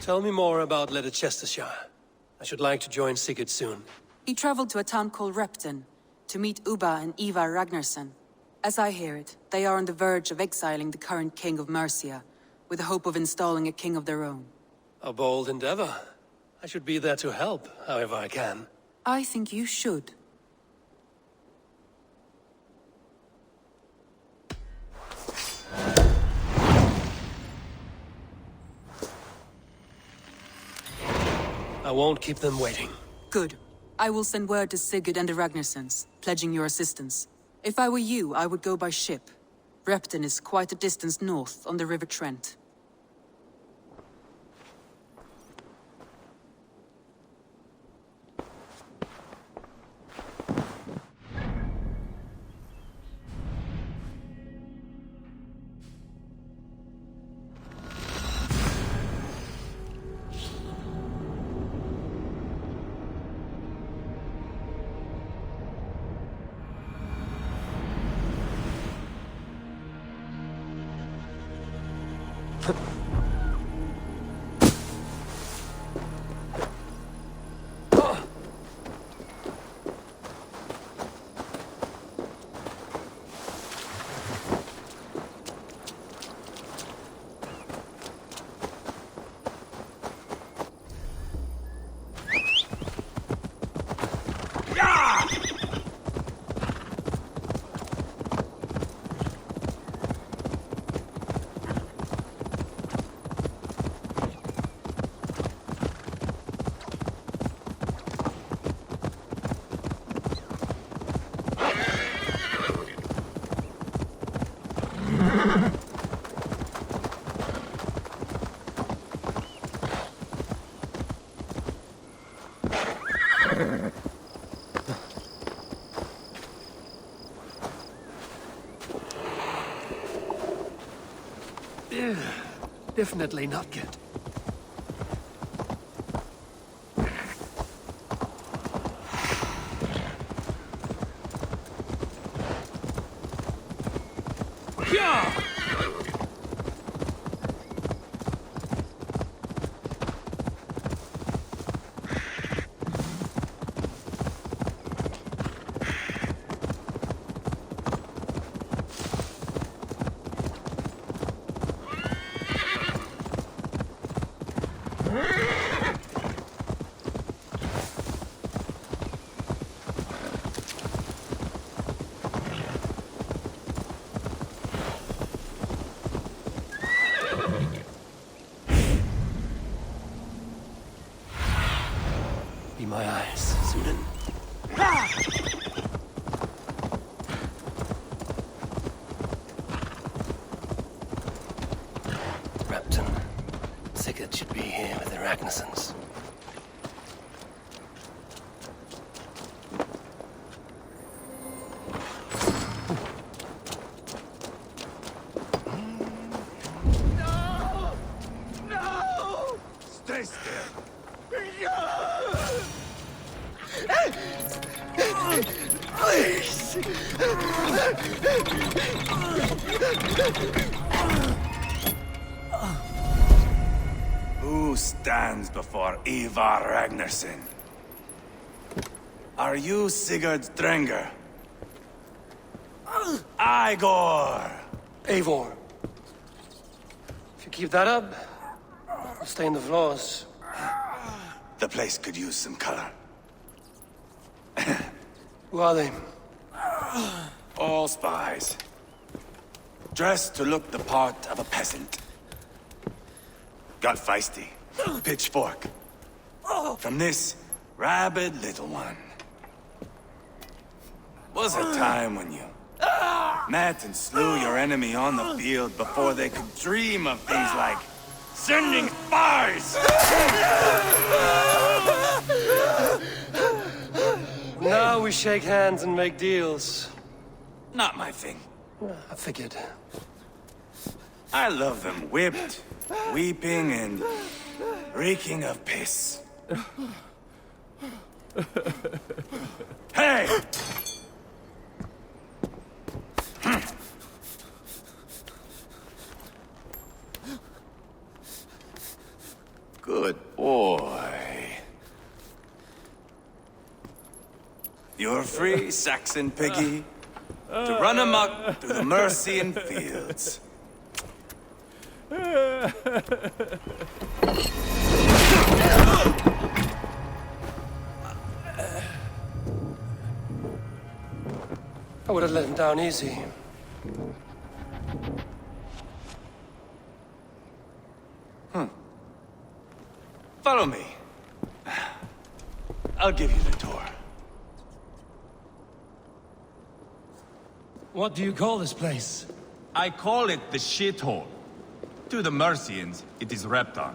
Tell me more about Leicestershire. I should like to join Sigurd soon. He traveled to a town called Repton to meet Ubba and Ivar Ragnarsson. As I hear it, they are on the verge of exiling the current king of Mercia, with the hope of installing a king of their own. A bold endeavor. I should be there to help, however I can. I think you should. I won't keep them waiting. Good. I will send word to Sigurd and the Ragnarssons, pledging your assistance. If I were you, I would go by ship. Repton is quite a distance north on the River Trent. Definitely not good. Be my eyes, Sunan. Repton. Sigurd should be here with the Ragnarssons. Who stands before Ivar Ragnarsson? Are you Sigurd Drenger? Igor! Eivor. If you keep that up, I'll stain the floors. The place could use some color. Who are they? All spies. Dressed to look the part of a peasant. Got feisty. Pitchfork. From this rabid little one. Was a time when you met and slew your enemy on the field before they could dream of things like sending spies! Now we shake hands and make deals. Not my thing. I figured. I love them whipped, weeping, and reeking of piss. Hey! Good boy. You're free, Saxon piggy, to run amok through the Mercian fields. I would have let him down easy. Follow me. I'll give you the tour. What do you call this place? I call it the shithole. To the Mercians, it is Repton.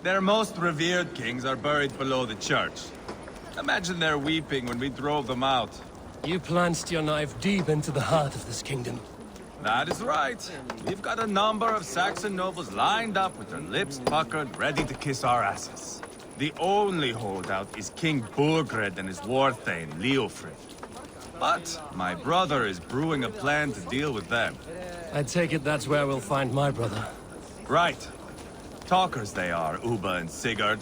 Their most revered kings are buried below the church. Imagine their weeping when we drove them out. You plunged your knife deep into the heart of this kingdom. That is right. We've got a number of Saxon nobles lined up with their lips puckered, ready to kiss our asses. The only holdout is King Burgred and his war thane, Leofrid. But my brother is brewing a plan to deal with them. I take it that's where we'll find my brother. Right. Talkers they are, Uba and Sigurd.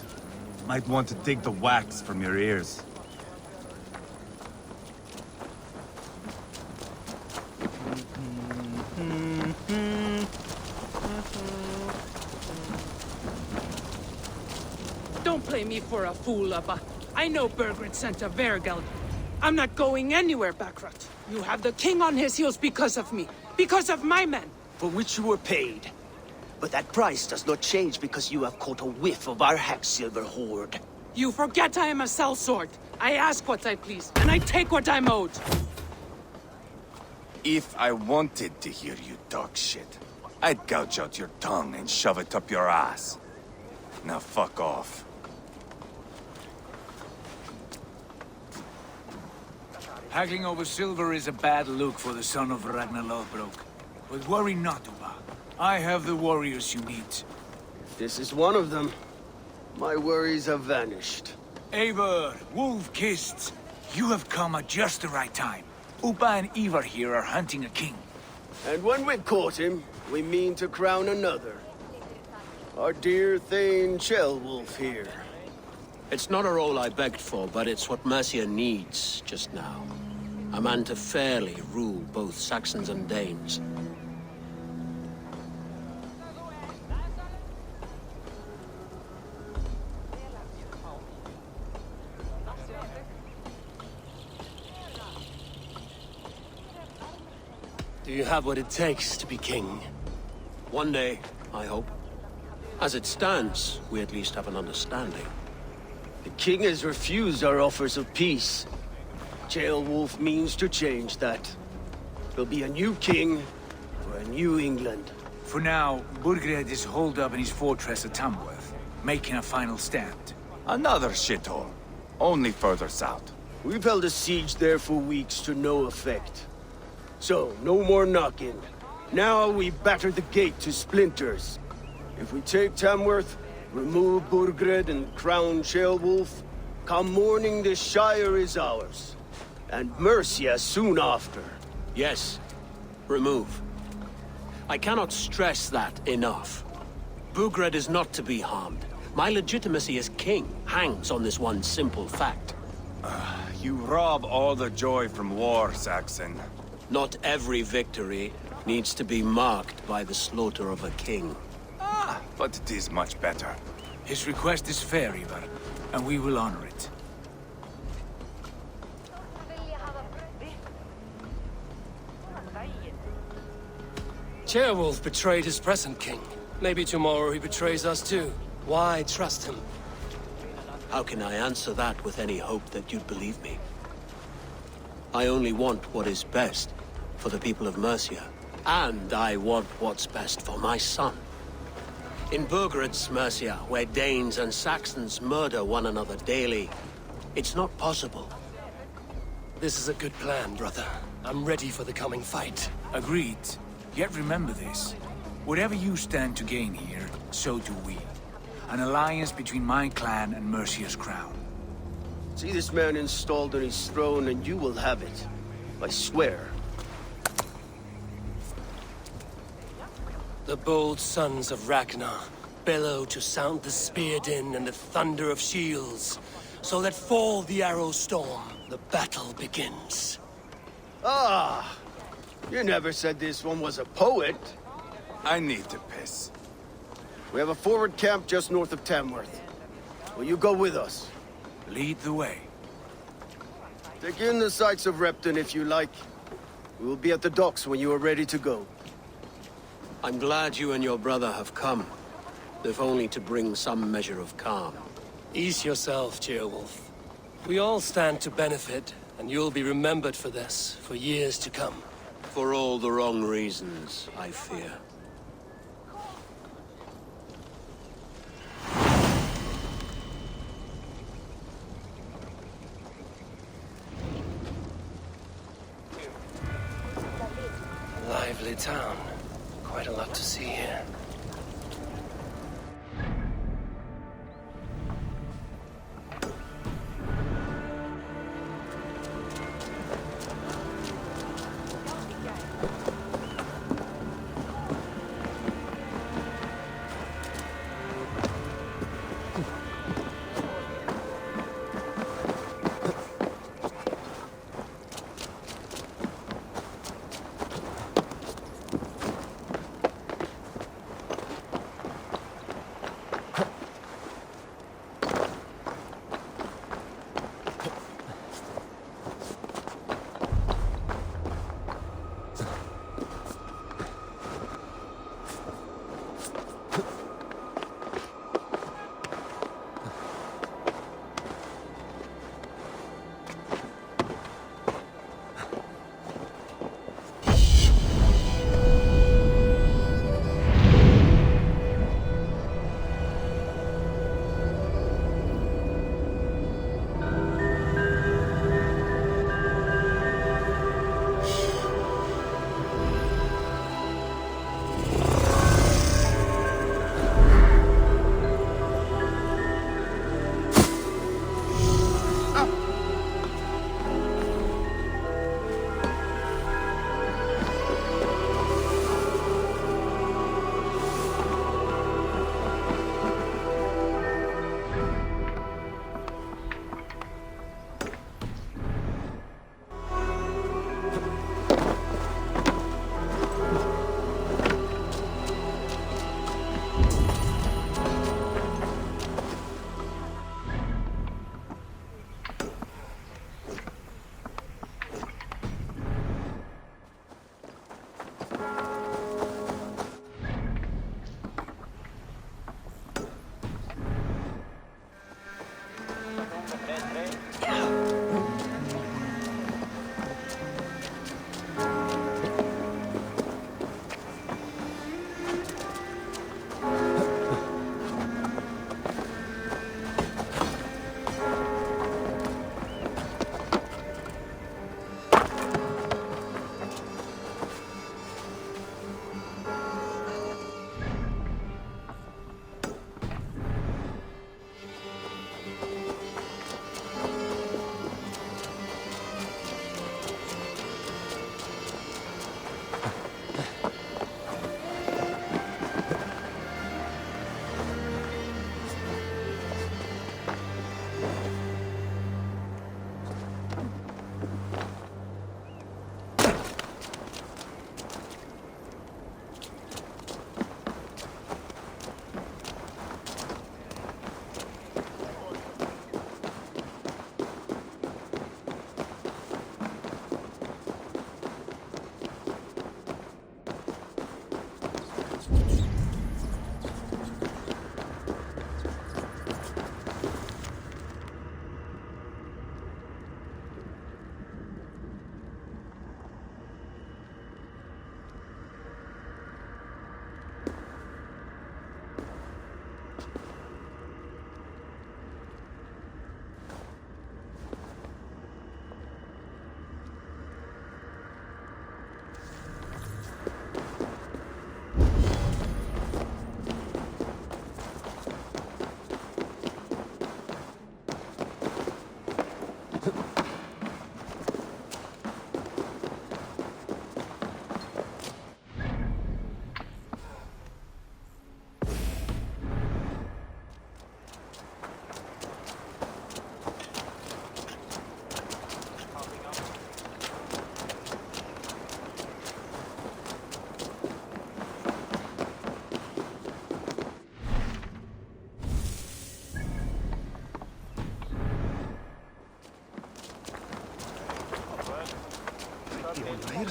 Might want to dig the wax from your ears. Don't play me for a fool, Abba. I know Burgred sent a Vergel. I'm not going anywhere, Backrot. You have the king on his heels because of me. Because of my men. For which you were paid. But that price does not change because you have caught a whiff of our Hacksilver hoard. You forget I am a sellsword. I ask what I please, and I take what I'm owed. If I wanted to hear you talk shit, I'd gouge out your tongue and shove it up your ass. Now fuck off. Haggling over silver is a bad look for the son of Ragnar Lothbrok. But worry not, Uba. I have the warriors you need. This is one of them. My worries have vanished. Eivor, Wolf-Kissed, you have come at just the right time. Uba and Ivar here are hunting a king. And when we've caught him, we mean to crown another. Our dear Thane Ceolwulf here. It's not a role I begged for, but it's what Mercia needs just now. A man to fairly rule both Saxons and Danes. Do you have what it takes to be king? One day, I hope. As it stands, we at least have an understanding. The king has refused our offers of peace. Ceolwulf means to change that. There'll be a new king for a new England. For now, Burgred is holed up in his fortress at Tamworth, making a final stand. Another shithole. Only further south. We've held a siege there for weeks to no effect. So, no more knocking. Now we batter the gate to splinters. If we take Tamworth, remove Burgred and crown Ceolwulf, come morning the Shire is ours. And Mercia soon after. Yes, remove. I cannot stress that enough. Burgred is not to be harmed. My legitimacy as king hangs on this one simple fact. You rob all the joy from war, Saxon. Not every victory needs to be marked by the slaughter of a king. But it is much better. His request is fair, Ivar, and we will honor it. Ceolwulf betrayed his present king. Maybe tomorrow he betrays us too. Why trust him? How can I answer that with any hope that you'd believe me? I only want what is best for the people of Mercia. And I want what's best for my son. In Burgred's Mercia, where Danes and Saxons murder one another daily, it's not possible. This is a good plan, brother. I'm ready for the coming fight. Agreed. Yet remember this. Whatever you stand to gain here, so do we. An alliance between my clan and Mercia's crown. See this man installed on his throne and you will have it. I swear. The bold sons of Ragnarr, bellow to sound the spear din and the thunder of shields, so that fall the arrow storm, the battle begins. Ah! You never said this one was a poet. I need to piss. We have a forward camp just north of Tamworth. Will you go with us? Lead the way. Take in the sights of Repton if you like. We will be at the docks when you are ready to go. I'm glad you and your brother have come, if only to bring some measure of calm. Ease yourself, Cheerwolf. We all stand to benefit, and you'll be remembered for this, for years to come. For all the wrong reasons, I fear. Lively town. Quite a lot to see here.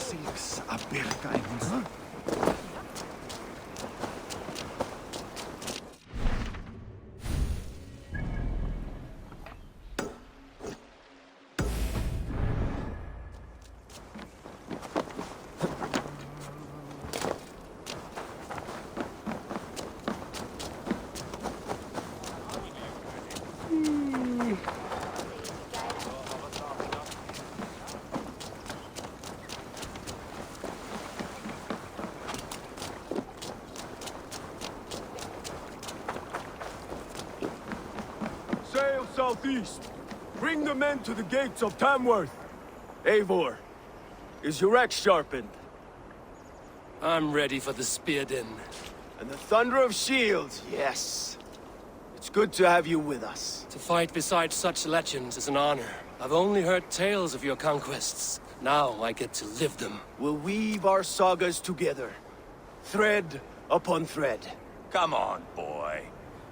Six Abirka. Sail southeast. Bring the men to the gates of Tamworth. Eivor, is your axe sharpened? I'm ready for the spear din. And the thunder of shields, yes. It's good to have you with us. To fight beside such legends is an honor. I've only heard tales of your conquests. Now I get to live them. We'll weave our sagas together. Thread upon thread. Come on, boy.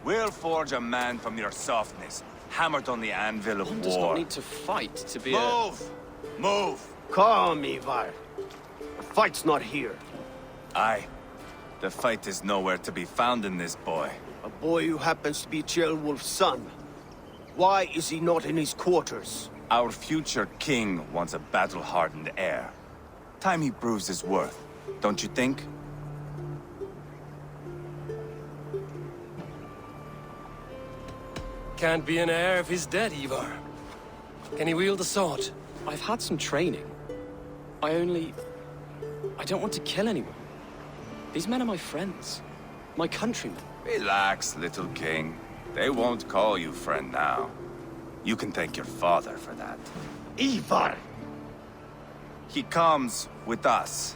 We'll forge a man from your softness, hammered on the anvil of One war. does not need to fight to be Move! Move! Calm, Ivar. The fight's not here. Aye. The fight is nowhere to be found in this boy. A boy who happens to be Ceolwulf's son. Why is he not in his quarters? Our future king wants a battle-hardened heir. Time he proves his worth, don't you think? Can't be an heir if he's dead, Ivar. Can he wield a sword? I've had some training. I don't want to kill anyone. These men are my friends. My countrymen. Relax, little king. They won't call you friend now. You can thank your father for that. Ivar! He comes with us.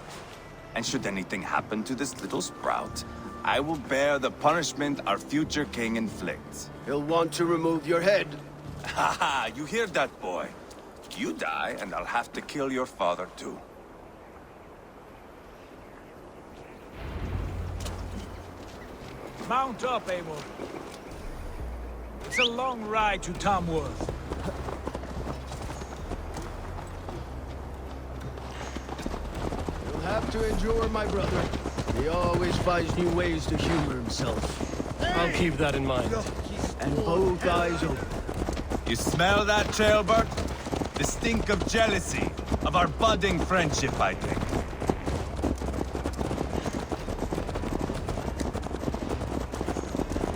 And should anything happen to this little sprout, I will bear the punishment our future king inflicts. He'll want to remove your head. Haha, you hear that, boy? You die, and I'll have to kill your father, too. Mount up, Eivor. It's a long ride to Tamworth. You'll have to endure, my brother. He always finds new ways to humor himself. I'll keep that in mind. And both eyes open. You smell that, Trailbird? The stink of jealousy, of our budding friendship, I think.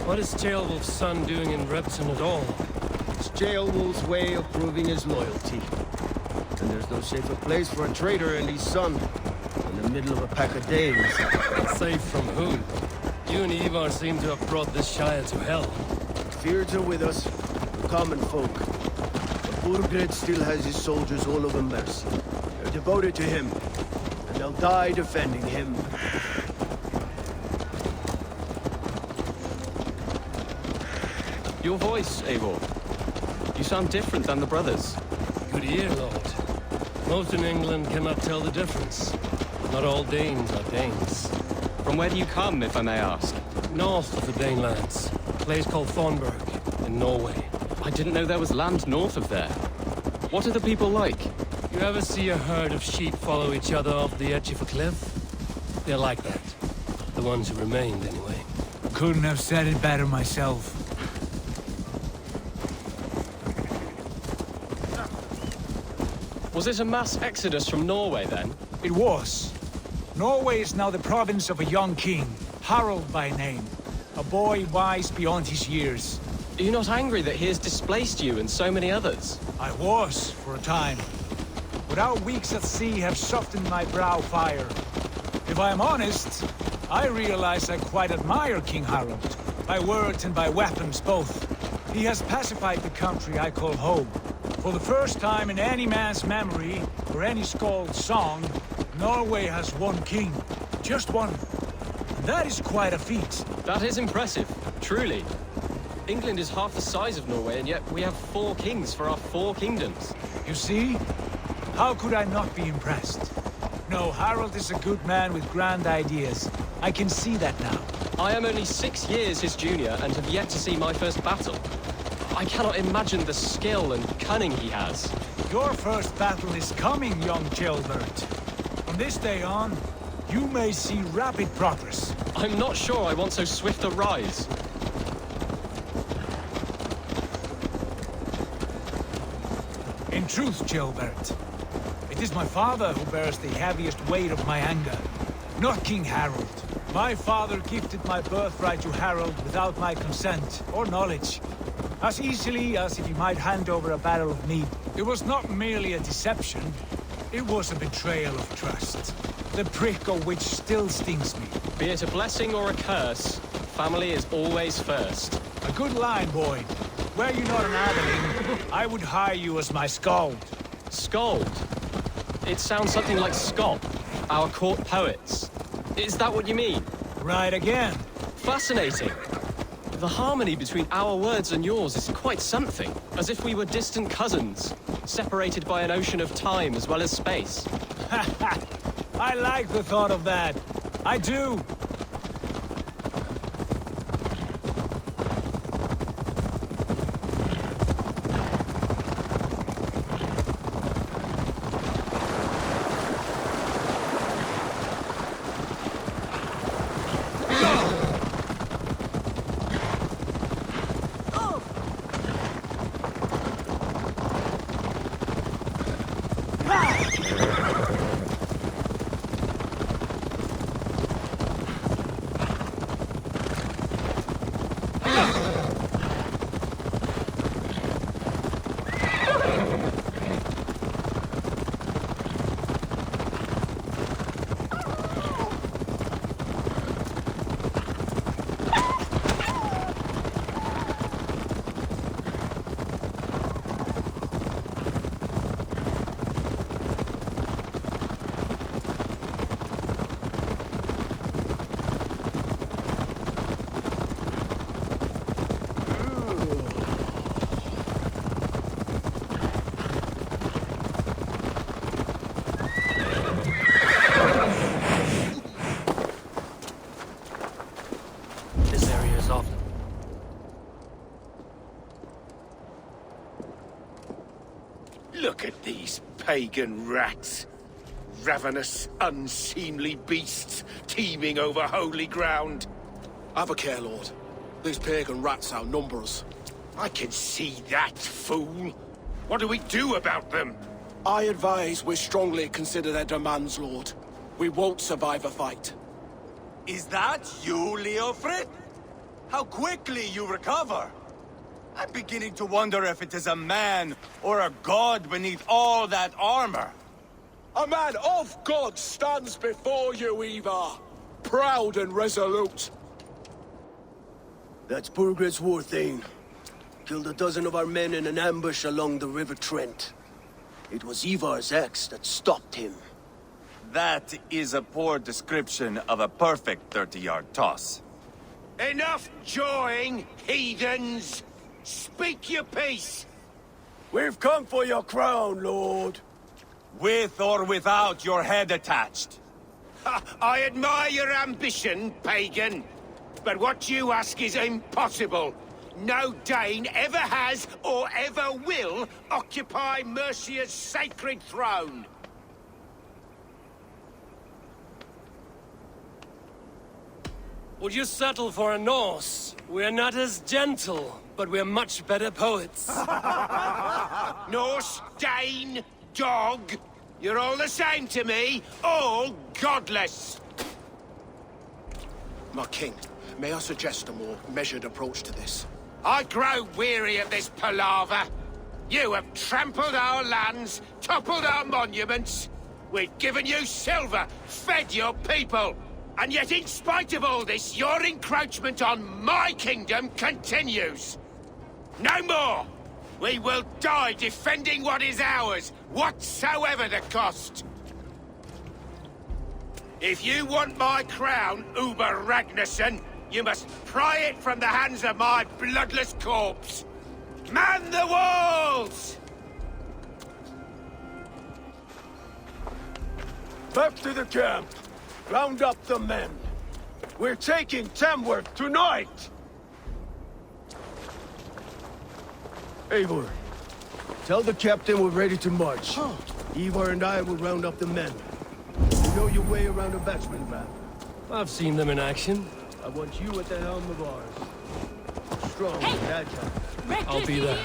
What is Ceolwulf's son doing in Repton at all? It's Ceolwulf's way of proving his loyalty. And there's no safer place for a traitor and his son. In the middle of a pack of Danes. Safe from whom? You and Ivar seem to have brought this Shire to hell. Fears are with us, the common folk. But Burgred still has his soldiers all over Mercia. They're devoted to him, and they'll die defending him. Your voice, Eivor. You sound different than the brothers. Good ear, Lord. Most in England cannot tell the difference. Not all Danes are Danes. From where do you come, if I may ask? North of the Danelands. A place called Thornburg, in Norway. I didn't know there was land north of there. What are the people like? You ever see a herd of sheep follow each other off the edge of a cliff? They're like that. The ones who remained, anyway. Couldn't have said it better myself. Was it a mass exodus from Norway, then? It was. Norway is now the province of a young king, Harald by name. A boy wise beyond his years. Are you not angry that he has displaced you and so many others? I was, for a time. But our weeks at sea have softened my brow fire. If I am honest, I realize I quite admire King Harald. By words and by weapons, both. He has pacified the country I call home. For the first time in any man's memory, or any skald's song, Norway has one king. Just one. And that is quite a feat. That is impressive, truly. England is half the size of Norway, and yet we have 4 kings for our 4 kingdoms. You see? How could I not be impressed? No, Harald is a good man with grand ideas. I can see that now. I am only 6 years his junior and have yet to see my first battle. I cannot imagine the skill and cunning he has. Your first battle is coming, young Ceolbert. From this day on, you may see rapid progress. I'm not sure I want so swift a rise. In truth, Gilbert, it is my father who bears the heaviest weight of my anger, not King Harold. My father gifted my birthright to Harold without my consent or knowledge, as easily as if he might hand over a barrel of mead. It was not merely a deception, it was a betrayal of trust, the prick of which still stings me. Be it a blessing or a curse, family is always first. A good line, Boyd. Were you not an adeling, I would hire you as my skald. Skald? It sounds something like Scott, our court poets. Is that what you mean? Right again. Fascinating. The harmony between our words and yours is quite something. As if we were distant cousins, separated by an ocean of time as well as space. I like the thought of that. I do. Look at these pagan rats. Ravenous, unseemly beasts teeming over holy ground. Have a care, Lord. These pagan rats outnumber us. I can see that, fool. What do we do about them? I advise we strongly consider their demands, Lord. We won't survive a fight. Is that you, Leofrid? How quickly you recover! I'm beginning to wonder if it is a man or a god beneath all that armor. A man of God stands before you, Ivar. Proud and resolute. That's Burgred's war thane. Killed a dozen of our men in an ambush along the River Trent. It was Ivar's axe that stopped him. That is a poor description of a perfect 30-yard toss. Enough jawing, heathens! Speak your piece! We've come for your crown, Lord. With or without your head attached. I admire your ambition, pagan. But what you ask is impossible. No Dane ever has or ever will occupy Mercia's sacred throne. Would you settle for a Norse? We're not as gentle, but we're much better poets. Norse, Dane, dog. You're all the same to me. All godless. My king, may I suggest a more measured approach to this? I grow weary of this palaver. You have trampled our lands, toppled our monuments. We've given you silver, fed your people. And yet, in spite of all this, your encroachment on my kingdom continues. No more! We will die defending what is ours, whatsoever the cost. If you want my crown, Uber Ragnarsson, you must pry it from the hands of my bloodless corpse. Man the walls! Back to the camp. Round up the men. We're taking Tamworth tonight! Eivor, tell the captain we're ready to march. Ivar and I will round up the men. Know your way around a batsman ramp. I've seen them in action. I want you at the helm of ours. Strong and agile. I'll be there.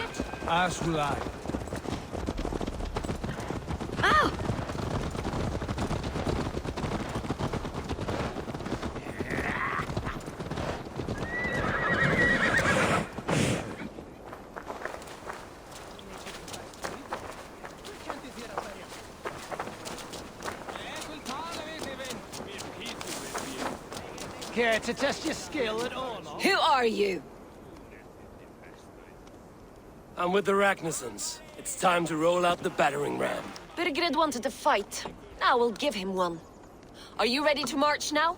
As will I. Ow! Care to test your skill at all? Who are you? I'm with the Ragnarsons. It's time to roll out the battering ram. Birgred wanted to fight. Now we'll give him one. Are you ready to march now?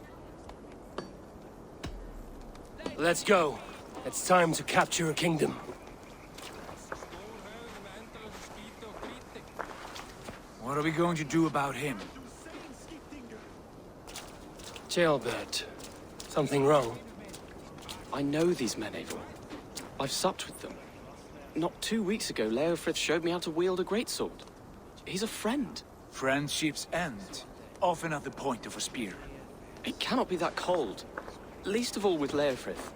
Let's go. It's time to capture a kingdom. What are we going to do about him? Jailbird. Something wrong? I know these men, Eivor. I've supped with them. Not 2 weeks ago, Leofrith showed me how to wield a greatsword. He's a friend. Friendships end, often at the point of a spear. It cannot be that cold. Least of all with Leofrith.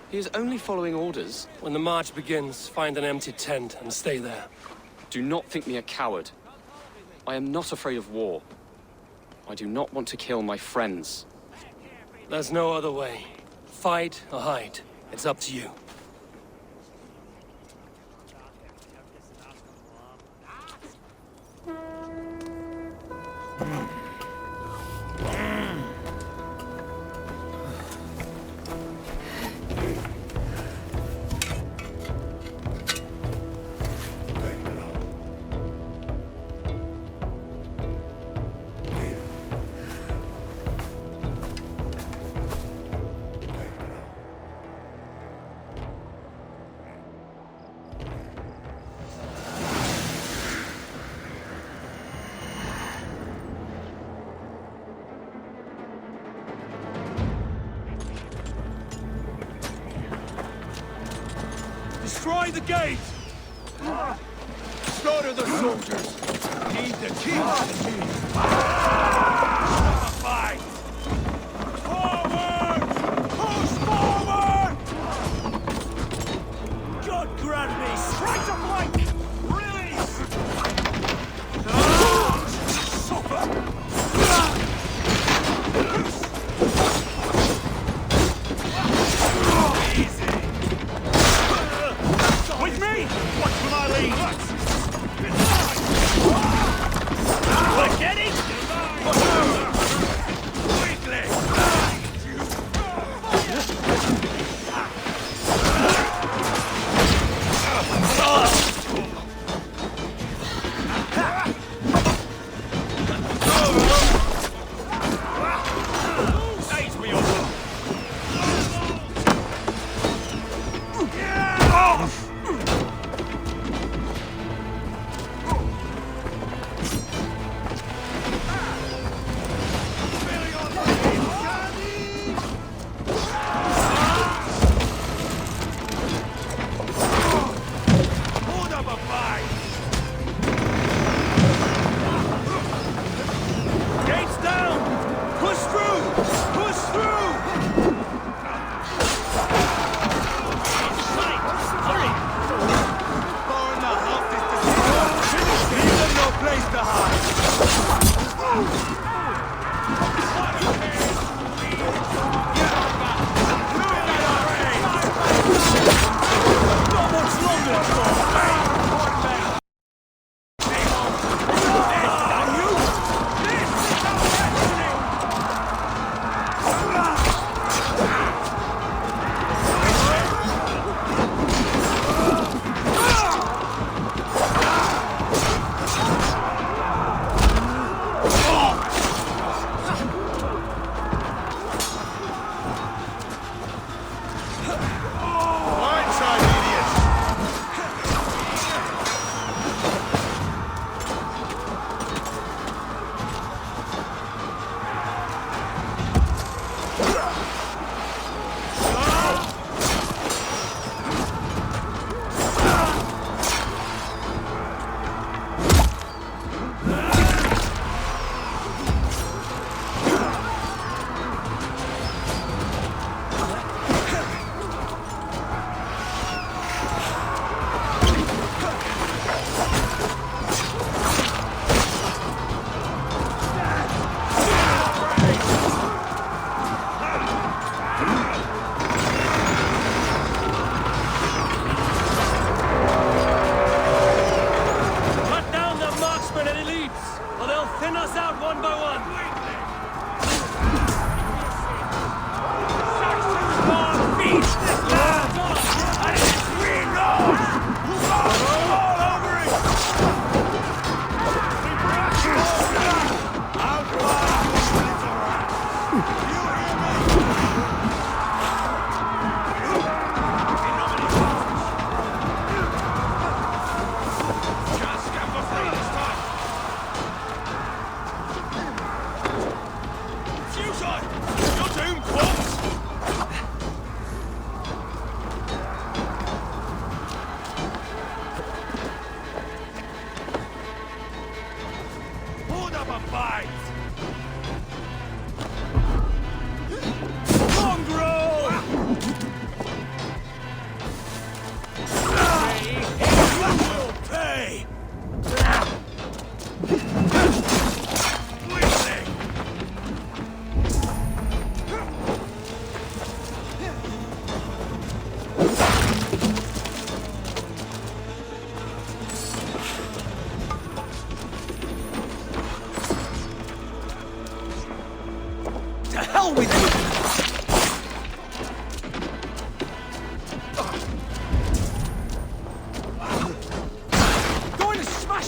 He is only following orders. When the march begins, find an empty tent and stay there. Do not think me a coward. I am not afraid of war. I do not want to kill my friends. There's no other way. Fight or hide. It's up to you. Destroy the gate! Slaughter the soldiers! Heed the king! Fight! Forward! Push forward! God grant me straight of flank! Release! Suffer! With me! Watch for my lead! We're getting! Quickly!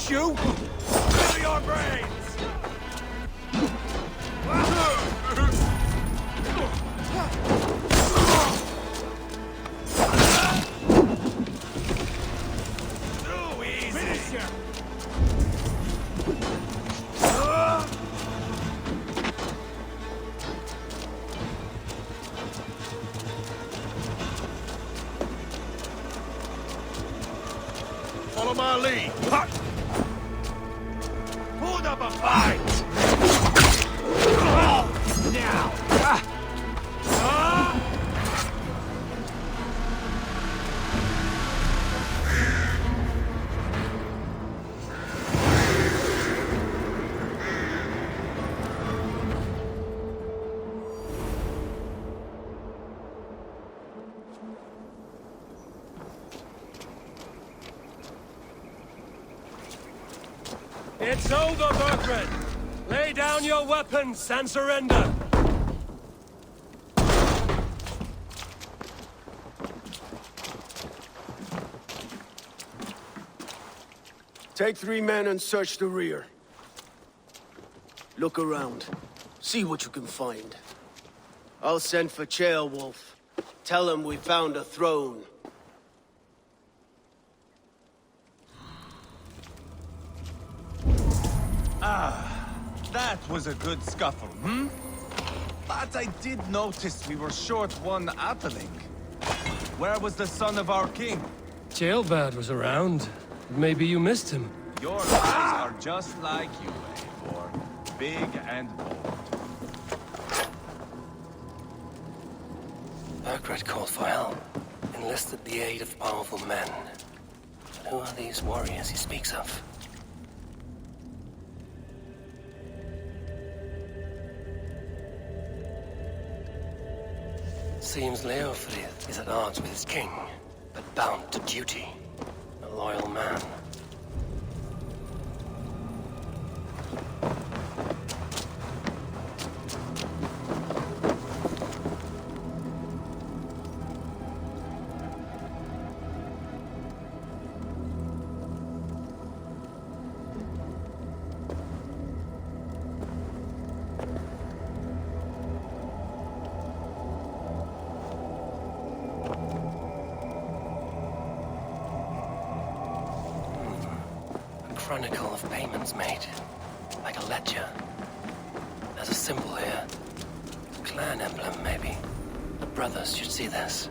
hurt you? Fill your brains! Too easy! Finish him! Follow my lead. Put up a fight! Now! It's over, Burgred! Lay down your weapons and surrender! Take 3 men and search the rear. Look around. See what you can find. I'll send for Ceolwulf. Tell him we found a throne. That was a good scuffle, hmm? But I did notice we were short one atheling. Where was the son of our king? Ceolbad was around. Maybe you missed him. Your eyes are just like you, Eivor. Big and bold. Burgred called for help. Enlisted the aid of powerful men. But who are these warriors he speaks of? Seems Leofrid is at odds with his king, but bound to duty. A loyal man. Chronicle of payments made, like a ledger. There's a symbol here. Clan emblem, maybe. The brothers should see this.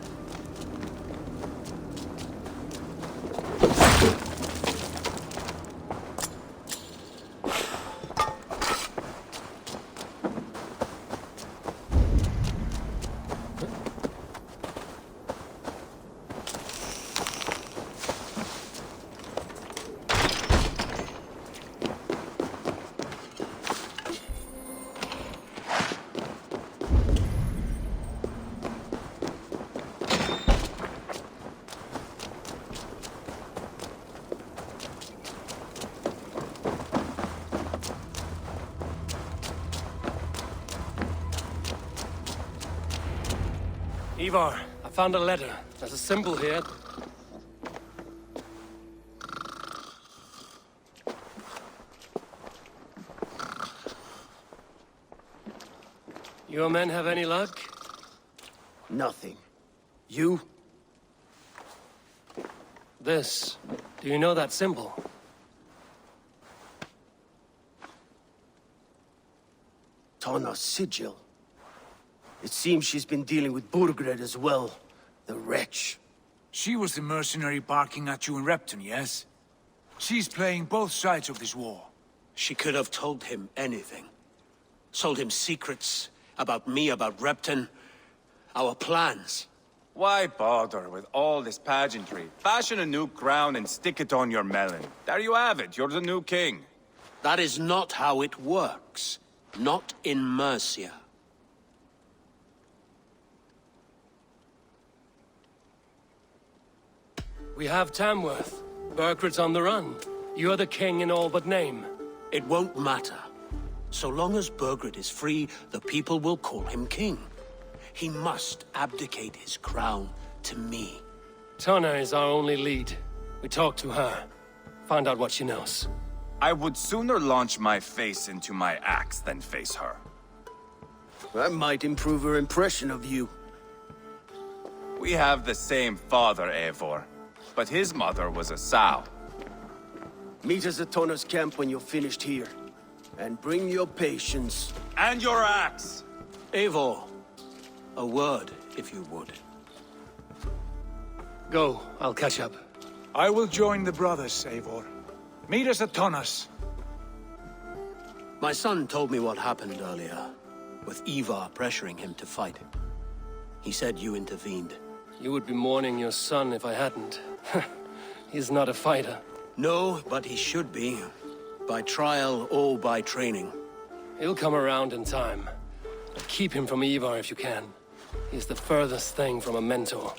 Ivar, I found a letter. There's a symbol here. Your men have any luck? Nothing. You? This. Do you know that symbol? Tana's sigil. It seems she's been dealing with Burgred as well. The wretch. She was the mercenary barking at you in Repton, yes? She's playing both sides of this war. She could have told him anything. Sold him secrets about me, about Repton, our plans. Why bother with all this pageantry? Fashion a new crown and stick it on your melon. There you have it, you're the new king. That is not how it works. Not in Mercia. We have Tamworth. Burgred's on the run. You're the king in all but name. It won't matter. So long as Burgred is free, the people will call him king. He must abdicate his crown to me. Tana is our only lead. We talk to her. Find out what she knows. I would sooner launch my face into my axe than face her. That might improve her impression of you. We have the same father, Eivor, but his mother was a sow. Meet us at Tona's camp when you're finished here. And bring your patience. And your axe! Eivor, a word, if you would. Go, I'll catch up. I will join the brothers, Eivor. Meet us at Tona's. My son told me what happened earlier, with Ivar pressuring him to fight. He said you intervened. You would be mourning your son if I hadn't. He's not a fighter. No, but he should be. By trial or by training. He'll come around in time. But keep him from Ivar if you can. He's the furthest thing from a mentor.